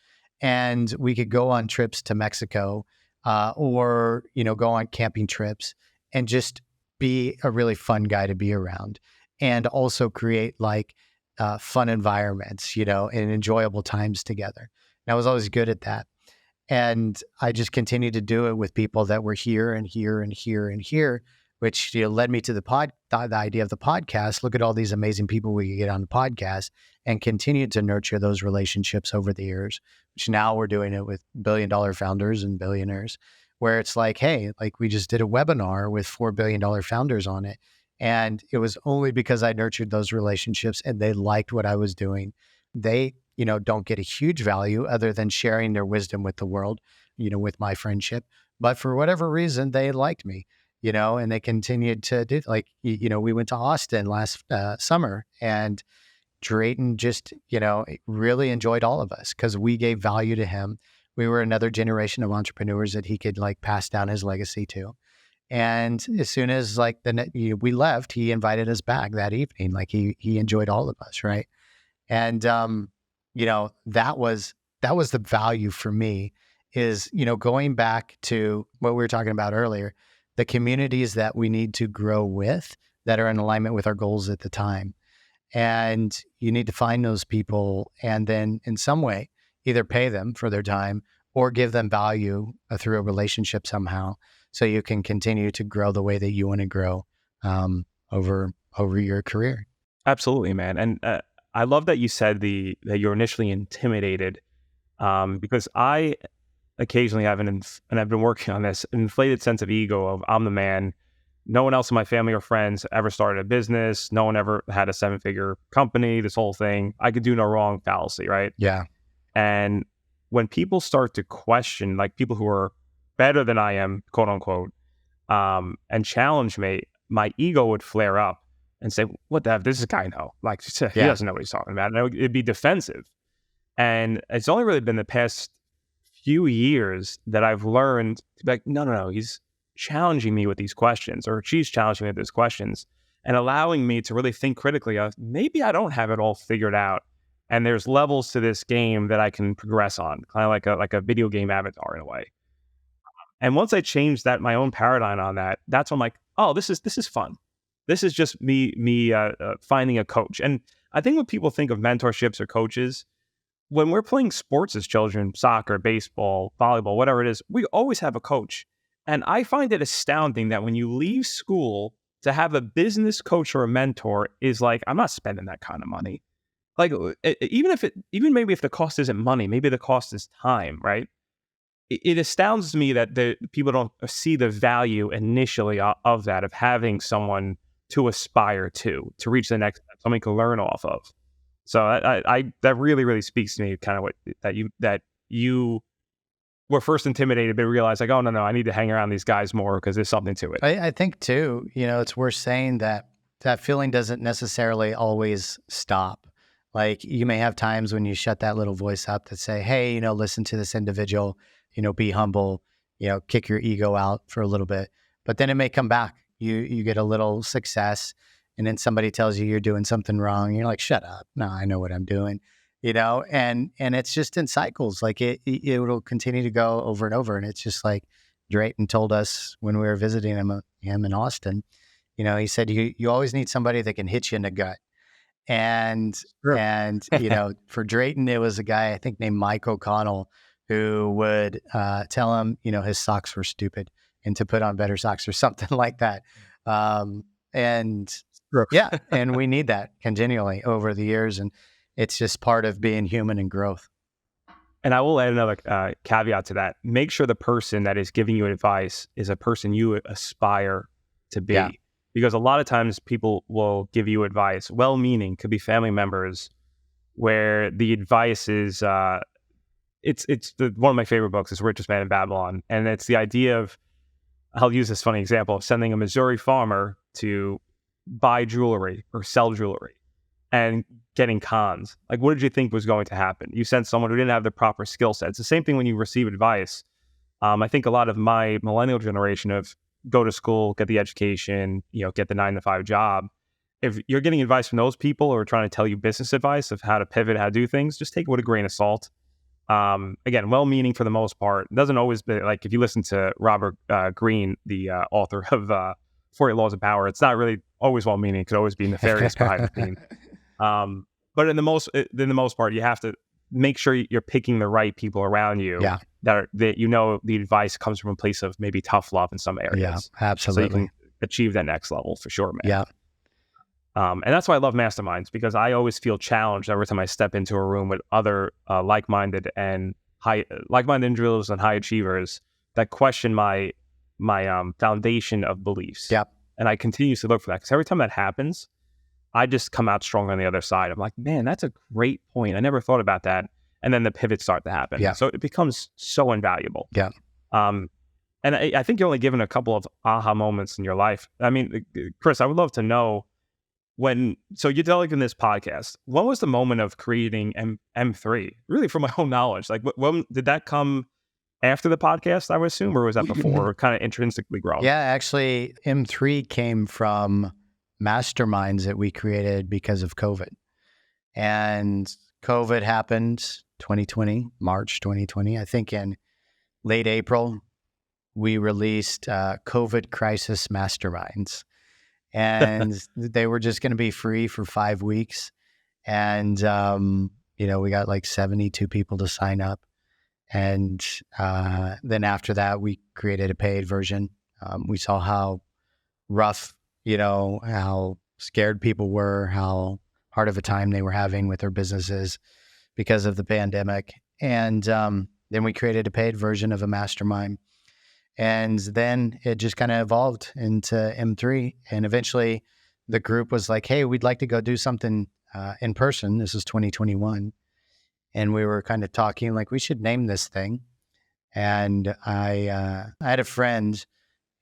and we could go on trips to Mexico, or go on camping trips, and just be a really fun guy to be around, and also create like fun environments, and enjoyable times together. And I was always good at that. And I just continued to do it with people that were here and here and here and here, which led me to the idea of the podcast. Look at all these amazing people we could get on the podcast, and continued to nurture those relationships over the years, which now we're doing it with billion-dollar founders and billionaires, where it's like, hey, like we just did a webinar with $4 billion founders on it. And it was only because I nurtured those relationships and they liked what I was doing. They don't get a huge value other than sharing their wisdom with the world, with my friendship. But for whatever reason, they liked me, and they continued to do, like, we went to Austin last summer, and Drayton just, really enjoyed all of us because we gave value to him. We were another generation of entrepreneurs that he could like pass down his legacy to. And as soon as like we left, he invited us back that evening. Like he enjoyed all of us. Right. And, that was the value for me is, going back to what we were talking about earlier, the communities that we need to grow with that are in alignment with our goals at the time. And you need to find those people and then in some way either pay them for their time or give them value through a relationship somehow, so you can continue to grow the way that you want to grow over your career. Absolutely, man. And I love that you said that you're initially intimidated, because I occasionally have and I've been working on this, an inflated sense of ego of I'm the man. No one else in my family or friends ever started a business. No one ever had a 7-figure company, this whole thing. I could do no wrong fallacy, right? Yeah. And when people start to question, like people who are better than I am, quote unquote, and challenge me, my ego would flare up and say, what the heck, this guy know? Like, he doesn't know what he's talking about. And it'd be defensive. And it's only really been the past few years that I've learned to be like, no, he's challenging me with these questions, or she's challenging me with these questions, and allowing me to really think critically of maybe I don't have it all figured out. And there's levels to this game that I can progress on, kind of like a video game avatar in a way. And once I changed my own paradigm on that, that's when I'm like, oh, this is fun. This is just me finding a coach. And I think when people think of mentorships or coaches, when we're playing sports as children, soccer, baseball, volleyball, whatever it is, we always have a coach. And I find it astounding that when you leave school, to have a business coach or a mentor is like, I'm not spending that kind of money. Like, even maybe if the cost isn't money, maybe the cost is time, right? It astounds me that the people don't see the value initially of that, of having someone to aspire to reach the next step, something to learn off of. So I that really, really speaks to me, kind of what that you were first intimidated, but realized like, oh no, I need to hang around these guys more because there's something to it. I think too, it's worth saying that that feeling doesn't necessarily always stop. Like you may have times when you shut that little voice up that say, hey, listen to this individual, be humble, kick your ego out for a little bit, but then it may come back. You get a little success and then somebody tells you you're doing something wrong. You're like, shut up. No, I know what I'm doing, and it's just in cycles. Like it will continue to go over and over. And it's just like Drayton told us when we were visiting him in Austin, he said, you always need somebody that can hit you in the gut. And, Sure. For Drayton, it was a guy, I think named Mike O'Connell, who would tell him, his socks were stupid and to put on better socks or something like that. And Sure. yeah, and we need that continually over the years. And it's just part of being human and growth. And I will add another caveat to that. Make sure the person that is giving you advice is a person you aspire to be. Yeah. Because a lot of times people will give you advice, well-meaning, could be family members, where the advice is, one of my favorite books is Richest Man in Babylon. And it's the idea of, I'll use this funny example of sending a Missouri farmer to buy jewelry or sell jewelry and getting cons. Like, what did you think was going to happen? You sent someone who didn't have the proper skill set. It's the same thing when you receive advice. I think a lot of my millennial generation of go to school, get the education, get the 9-to-5 job. If you're getting advice from those people or trying to tell you business advice of how to pivot, how to do things, just take it with a grain of salt. Again, well-meaning for the most part. It doesn't always be like if you listen to Robert Greene, the author of 48 Laws of Power, it's not really always well-meaning. It could always be nefarious behind the scene. But in the most part, you have to make sure you're picking the right people around you. Yeah. That the advice comes from a place of maybe tough love in some areas. Yeah, absolutely. So you can achieve that next level for sure, man. Yeah. And that's why I love masterminds, because I always feel challenged every time I step into a room with other like-minded individuals and high achievers that question my foundation of beliefs. Yep. And I continuously look for that, because every time that happens, I just come out stronger on the other side. I'm like, man, that's a great point. I never thought about that. And then the pivots start to happen. Yeah. So it becomes so invaluable. Yeah. And I think you're only given a couple of aha moments in your life. I mean, Chris, I would love to know so you're developing this podcast. What was the moment of creating M3? Really, from my own knowledge, like when did that come after the podcast, I would assume, or was that before, or kind of intrinsically grown? Yeah, actually, M3 came from masterminds that we created because of COVID. And COVID happened 2020, March 2020. I think in late April, we released COVID Crisis Masterminds. And they were just going to be free for 5 weeks. And, we got like 72 people to sign up. And then after that, we created a paid version. We saw how rough, how scared people were, how hard of a time they were having with their businesses because of the pandemic. And then we created a paid version of a mastermind. And then it just kind of evolved into M3. And eventually the group was like, hey, we'd like to go do something in person. This is 2021. And we were kind of talking like we should name this thing. And I had a friend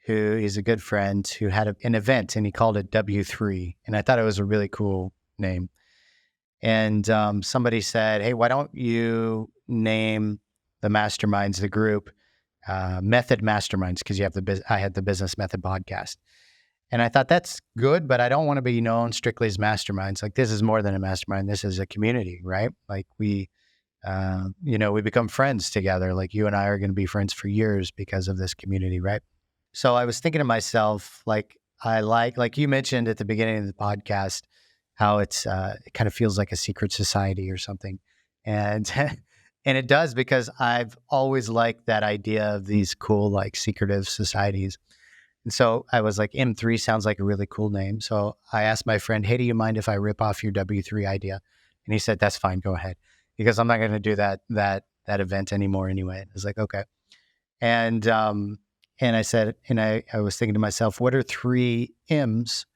he's a good friend who had an event and he called it W3. And I thought it was a really cool name. And somebody said, hey, why don't you name the masterminds, the group, Method Masterminds, because I had the Business Method podcast. And I thought that's good, but I don't want to be known strictly as masterminds. Like, this is more than a mastermind. This is a community, right? Like we become friends together. Like you and I are going to be friends for years because of this community, right? So I was thinking to myself, like you mentioned at the beginning of the podcast, how it kind of feels like a secret society or something. And and it does, because I've always liked that idea of these cool, like, secretive societies. And so I was like, M3 sounds like a really cool name. So I asked my friend, hey, do you mind if I rip off your W3 idea? And he said, that's fine, go ahead. Because I'm not going to do that event anymore anyway. I was like, okay. And I said, and I was thinking to myself, what are three M's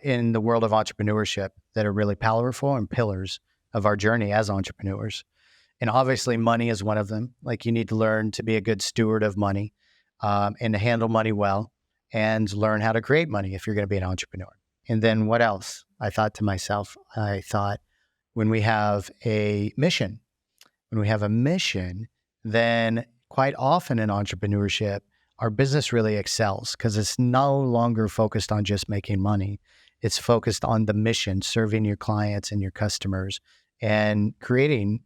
in the world of entrepreneurship that are really powerful and pillars of our journey as entrepreneurs? And obviously, money is one of them. Like, you need to learn to be a good steward of money, and to handle money well, and learn how to create money if you're going to be an entrepreneur. And then what else? I thought to myself, when we have a mission, then quite often in entrepreneurship, our business really excels because it's no longer focused on just making money. It's focused on the mission, serving your clients and your customers, and creating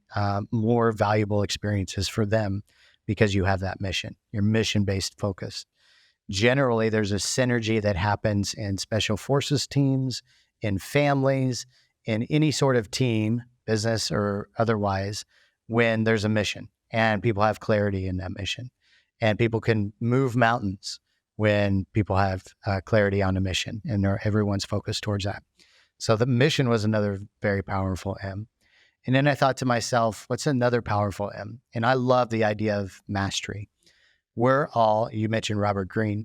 more valuable experiences for them because you have that mission, your mission-based focus. Generally, there's a synergy that happens in special forces teams, in families, in any sort of team, business or otherwise, when there's a mission and people have clarity in that mission. And people can move mountains when people have clarity on a mission and everyone's focused towards that. So the mission was another very powerful M. And then I thought to myself, what's another powerful M? And I love the idea of mastery. You mentioned Robert Greene.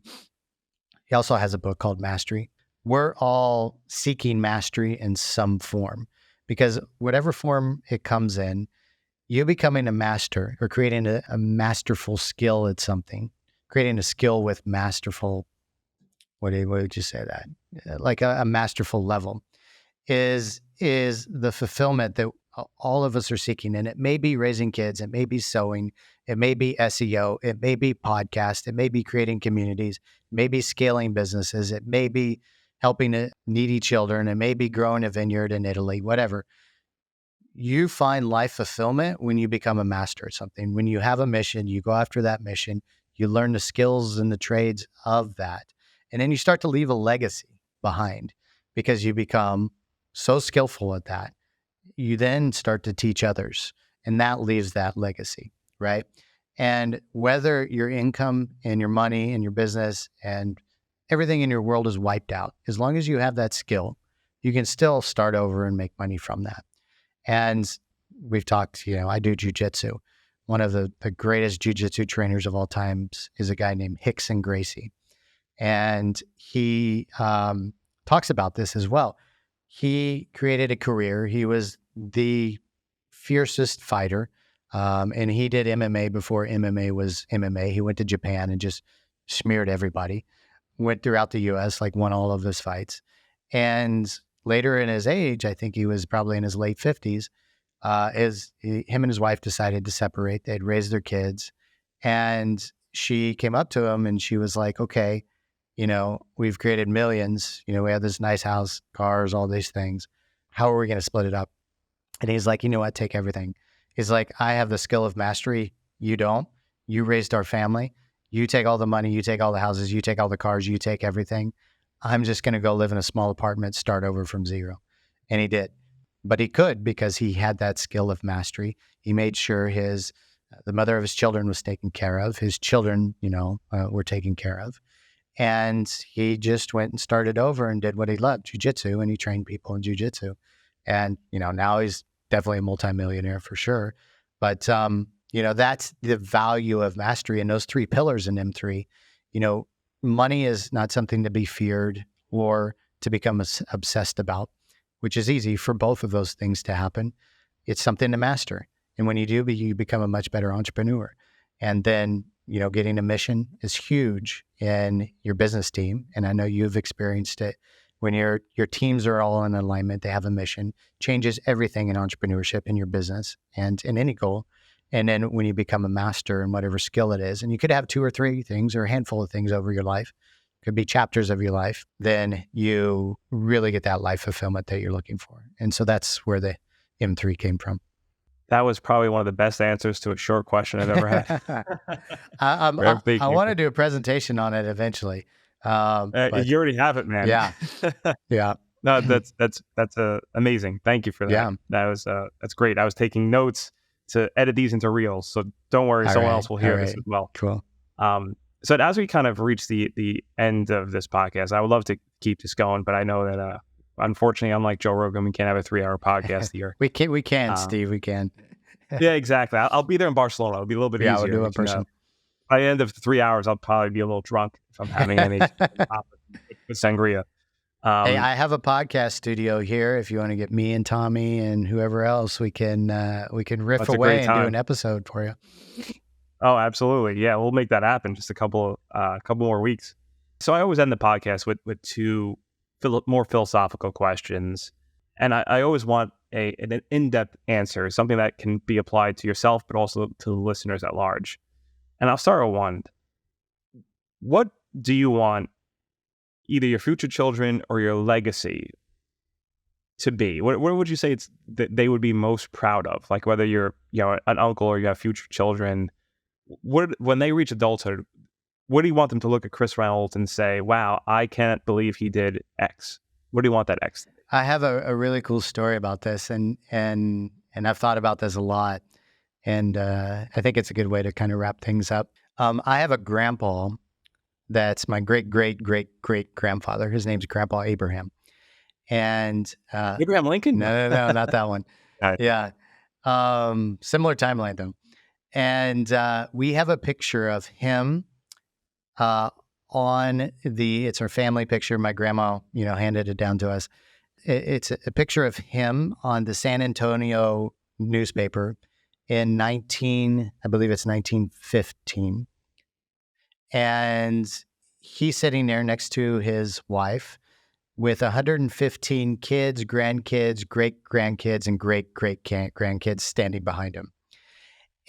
He also has a book called Mastery. We're all seeking mastery in some form, because whatever form it comes in, you becoming a master or creating a masterful skill at something, creating a skill with masterful, what would you say that? Like a masterful level is the fulfillment that all of us are seeking. And it may be raising kids, it may be sewing, it may be SEO, it may be podcast, it may be creating communities, it may be scaling businesses, it may be helping needy children, it may be growing a vineyard in Italy, whatever. You find life fulfillment when you become a master at something. When you have a mission, you go after that mission, you learn the skills and the trades of that. And then you start to leave a legacy behind because you become so skillful at that. You then start to teach others, and that leaves that legacy, right? And whether your income and your money and your business and everything in your world is wiped out, as long as you have that skill, you can still start over and make money from that. And we've talked, I do jujitsu. One of the greatest jujitsu trainers of all times is a guy named Rickson Gracie. And he talks about this as well. He created a career. He was the fiercest fighter. And he did MMA before MMA was MMA. He went to Japan and just smeared everybody. Went throughout the US, won all of his fights. And later in his age, I think he was probably in his late 50s, him and his wife decided to separate. They'd raised their kids. And she came up to him and she was like, okay, we've created millions. We have this nice house, cars, all these things. How are we going to split it up? And he's like, you know what? Take everything. He's like, I have the skill of mastery. You don't. You raised our family. You take all the money. You take all the houses. You take all the cars. You take everything. I'm just going to go live in a small apartment, start over from zero. And he did. But he could, because he had that skill of mastery. He made sure the mother of his children was taken care of. His children, were taken care of. And he just went and started over and did what he loved, jiu-jitsu, and he trained people in jiu-jitsu. And, now he's definitely a multimillionaire for sure. But, that's the value of mastery. And those three pillars in M3, money is not something to be feared or to become obsessed about, which is easy for both of those things to happen. It's something to master. And when you do, you become a much better entrepreneur. And then, getting a mission is huge in your business team. And I know you've experienced it. When your teams are all in alignment, they have a mission, changes everything in entrepreneurship, in your business, and in any goal. And then when you become a master in whatever skill it is, and you could have 2 or 3 things or a handful of things over your life, could be chapters of your life, then you really get that life fulfillment that you're looking for. And so that's where the M3 came from. That was probably one of the best answers to a short question I've ever had. I want to do a presentation on it eventually. You already have it, man. Yeah. Yeah. No, that's amazing. Thank you for that. Yeah. That's great. I was taking notes to edit these into reels, so don't worry, All someone right. else will All hear this right. as well. Cool. So as we kind of reach the end of this podcast, I would love to keep this going, but I know that unfortunately, unlike Joe Rogan, we can't have a 3-hour podcast here. We can, Uh, Steve. We can. yeah, exactly. I'll be there in Barcelona. It'll be a little bit Yeah, we'll easier. do it We in can, person. by the end of 3 hours, I'll probably be a little drunk if I'm having any with sangria. Hey, I have a podcast studio here. If you want to get me and Tommy and whoever else, we can riff That's a away great and do time. an episode for you. Oh, absolutely. Yeah, we'll make that happen. Just a couple more weeks. So I always end the podcast with two more philosophical questions, and I always want an in-depth answer, something that can be applied to yourself, but also to the listeners at large. And I'll start with one. What do you want either your future children or your legacy to be? What would you say it's that they would be most proud of? Like whether you're an uncle or you have future children, when they reach adulthood, what do you want them to look at Chris Reynolds and say, "Wow, I can't believe he did X"? What do you want that X to be? I have a really cool story about this, and I've thought about this a lot, and I think it's a good way to kind of wrap things up. I have a grandpa that's my great great great great grandfather. His name's Grandpa Abraham, and Abraham Lincoln? no, not that one. Right. Yeah, similar timeline though, and we have a picture of him. It's our family picture. My grandma, handed it down to us. It's a picture of him on the San Antonio newspaper in I believe it's 1915. And he's sitting there next to his wife with 115 kids, grandkids, great grandkids, and great great grandkids standing behind him.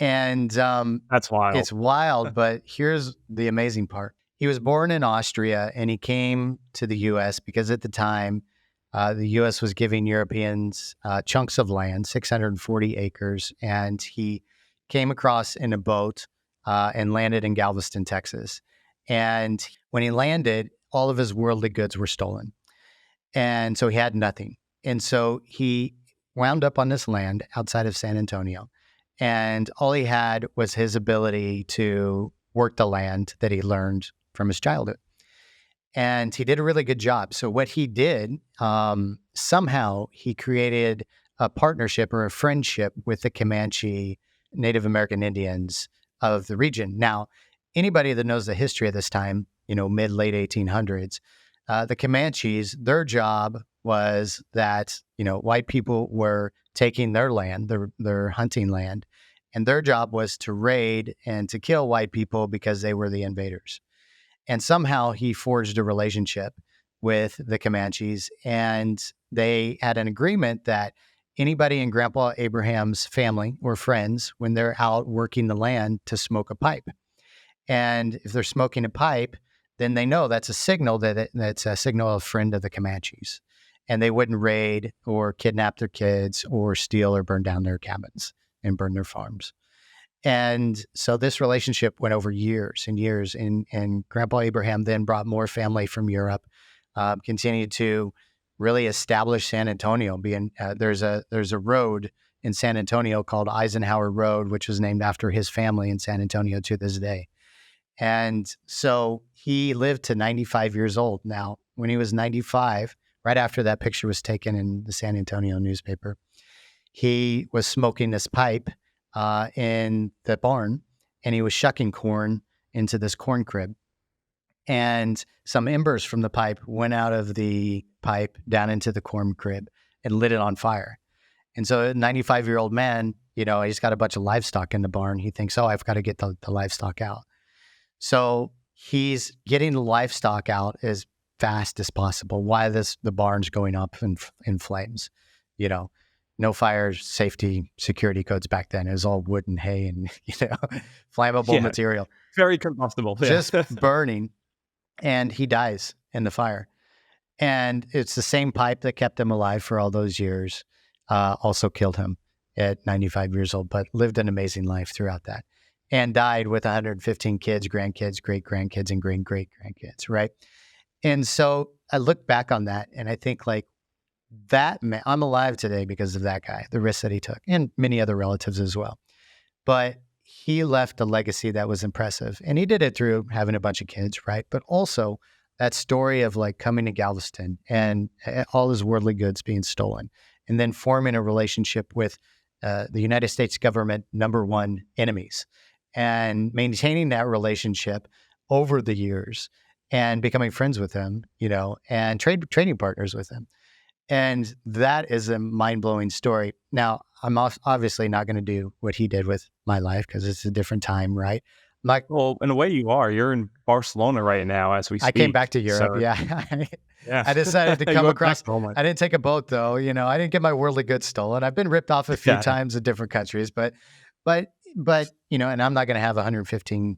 And That's wild. it's wild, but here's the amazing part. He was born in Austria and he came to the U.S. because at the time, the U.S. was giving Europeans chunks of land, 640 acres, and he came across in a boat and landed in Galveston, Texas. And when he landed, all of his worldly goods were stolen. And so he had nothing. And so he wound up on this land outside of San Antonio. And all he had was his ability to work the land that he learned from his childhood. And he did a really good job. So what he did, somehow he created a partnership or a friendship with the Comanche Native American Indians of the region. Now, anybody that knows the history of this time, mid-late 1800s, the Comanches, their job was that, white people were taking their land, their hunting land, and their job was to raid and to kill white people because they were the invaders. And somehow he forged a relationship with the Comanches, and they had an agreement that anybody in Grandpa Abraham's family or friends, when they're out working the land, to smoke a pipe. And if they're smoking a pipe, then they know that's a signal that's a signal of friend of the Comanches. And they wouldn't raid or kidnap their kids or steal or burn down their cabins and burn their farms. And so this relationship went over years and years. And Grandpa Abraham then brought more family from Europe, continued to really establish San Antonio. There's a road in San Antonio called Eisenhower Road, which was named after his family in San Antonio to this day. And so he lived to 95 years old. Now, when he was 95, right after that picture was taken in the San Antonio newspaper, he was smoking this pipe in the barn, and he was shucking corn into this corn crib. And some embers from the pipe went out of the pipe down into the corn crib and lit it on fire. And so a 95-year-old man, he's got a bunch of livestock in the barn. He thinks, I've got to get the livestock out. So he's getting the livestock out as fast as possible while the barn's going up in flames. No fire safety security codes back then. It was all wood and hay and, flammable material. Very combustible. Yeah. Just burning. And he dies in the fire. And it's the same pipe that kept him alive for all those years, also killed him at 95 years old, but lived an amazing life throughout that. And died with 115 kids, grandkids, great-grandkids, and great-great-grandkids, right? And so I look back on that and I think, like, that man, I'm alive today because of that guy, the risk that he took, and many other relatives as well. But he left a legacy that was impressive. And he did it through having a bunch of kids, right? But also that story of like coming to Galveston and all his worldly goods being stolen, and then forming a relationship with the United States government number one enemies, and maintaining that relationship over the years and becoming friends with him, and trading partners with him. And that is a mind blowing story. Now, I'm obviously not going to do what he did with my life because it's a different time, right? Like, Well, in a way, you are. You're in Barcelona right now as we speak. I came back to Europe. So, Yeah. yeah. I decided to You come went back across. home. I didn't take a boat though. I didn't get my worldly goods stolen. I've been ripped off a few times in different countries, but, and I'm not going to have 115,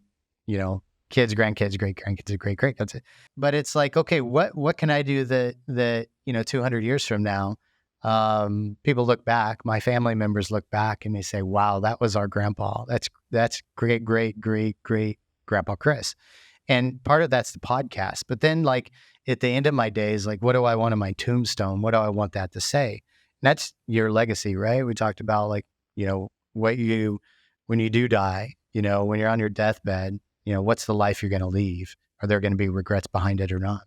kids, grandkids, great grandkids, great great kids. But it's like, okay, what can I do that 200 years from now, people look back, my family members look back and they say, wow, that was our grandpa. That's great, great, great, great grandpa Chris. And part of that's the podcast. But then like at the end of my days, like, what do I want on my tombstone? What do I want that to say? And that's your legacy, right? We talked about like, when you do die, when you're on your deathbed, what's the life you're going to leave? Are there going to be regrets behind it or not?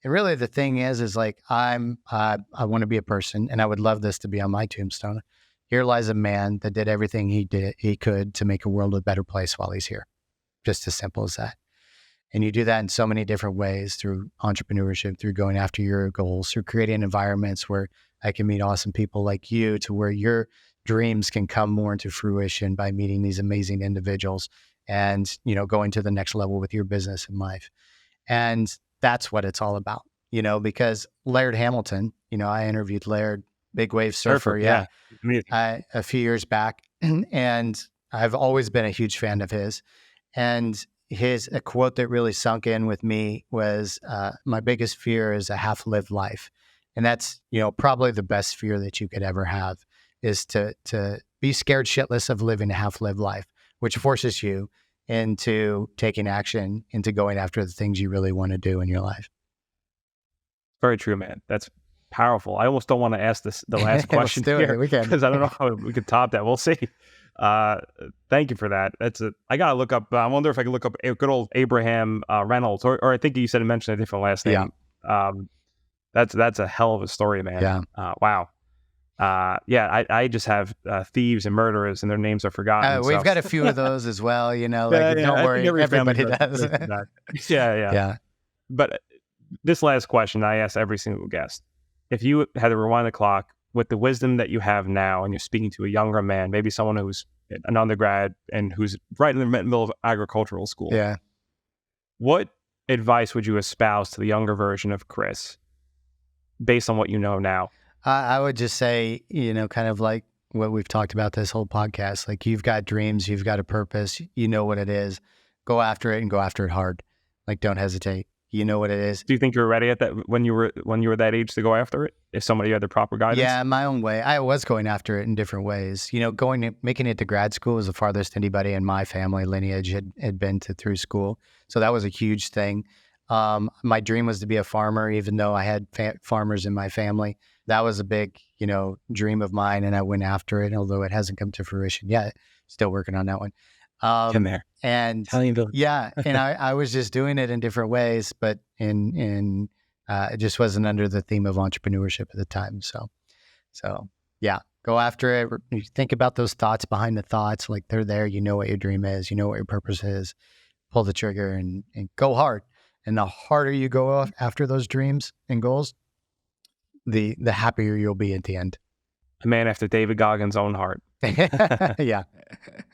And really the thing is like, I want to be a person, and I would love this to be on my tombstone. Here lies a man that did everything he could to make a world a better place while he's here. Just as simple as that. And you do that in so many different ways, through entrepreneurship, through going after your goals, through creating environments where I can meet awesome people like you, to where your dreams can come more into fruition by meeting these amazing individuals and, going to the next level with your business and life. And that's what it's all about, because Laird Hamilton, I interviewed Laird, big wave surfer. Yeah. A few years back. And I've always been a huge fan of his. And a quote that really sunk in with me was, my biggest fear is a half-lived life. And that's, probably the best fear that you could ever have, is to be scared shitless of living a half-lived life, which forces you into taking action, into going after the things you really want to do in your life. Very true, man. That's powerful. I almost don't want to ask the last question here, because I don't know how we could top that. We'll see. Thank you for that. I gotta look up. I wonder if I can look up good old Abraham Reynolds, or I think you said mentioned a different last name. Yeah. That's a hell of a story, man. Yeah. Wow. I just have thieves and murderers, and their names are forgotten. We've got a few of those as well. Don't worry, everybody does. Yeah. But this last question I ask every single guest: if you had to rewind the clock with the wisdom that you have now, and you're speaking to a younger man, maybe someone who's an undergrad and who's right in the middle of agricultural school, what advice would you espouse to the younger version of Chris based on what you know now? I would just say, kind of like what we've talked about this whole podcast, like, you've got dreams, you've got a purpose, you know what it is, go after it, and go after it hard. Like, don't hesitate. You know what it is. Do you think you were ready at that when you were that age to go after it? If somebody had the proper guidance? Yeah, in my own way. I was going after it in different ways. Making it to grad school was the farthest anybody in my family lineage had been through school. So that was a huge thing. My dream was to be a farmer, even though I had farmers in my family. That was a big, dream of mine, and I went after it, although it hasn't come to fruition yet. Still working on that one. In there. And yeah, and I was just doing it in different ways, but it just wasn't under the theme of entrepreneurship at the time. So yeah, go after it. You think about those thoughts behind the thoughts, like they're there. You know what your dream is. You know what your purpose is. Pull the trigger and go hard. And the harder you go after those dreams and goals, the happier you'll be at the end. A man after David Goggins' own heart. Yeah.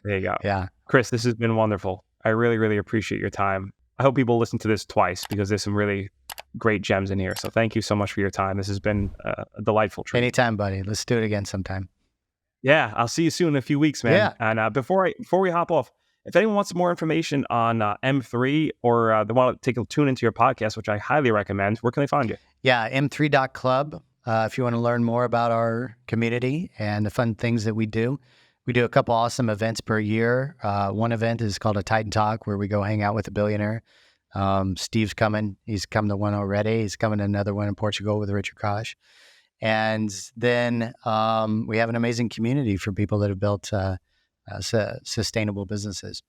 There you go. Yeah. Chris, this has been wonderful. I really, really appreciate your time. I hope people listen to this twice, because there's some really great gems in here. So thank you so much for your time. This has been a delightful treat. Anytime, buddy. Let's do it again sometime. Yeah. I'll see you soon in a few weeks, man. Yeah. And before we hop off, if anyone wants more information on M3, or they want to take a tune into your podcast, which I highly recommend, where can they find you? Yeah, m3.club. If you want to learn more about our community and the fun things that we do a couple awesome events per year. One event is called a Titan Talk, where we go hang out with a billionaire. Steve's coming. He's come to one already. He's coming to another one in Portugal with Richard Koch. And then we have an amazing community for people that have built sustainable businesses.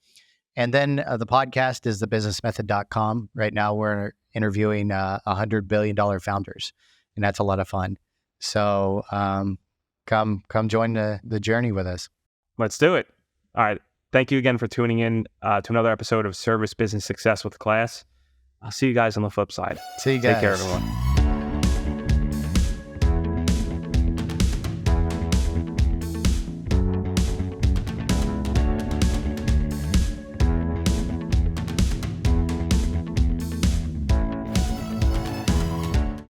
And then the podcast is thebusinessmethod.com. Right now, we're interviewing $100 billion founders, and that's a lot of fun. So come join the journey with us. Let's do it. All right. Thank you again for tuning in to another episode of Service Business Success with Class. I'll see you guys on the flip side. See you guys. Take care, everyone.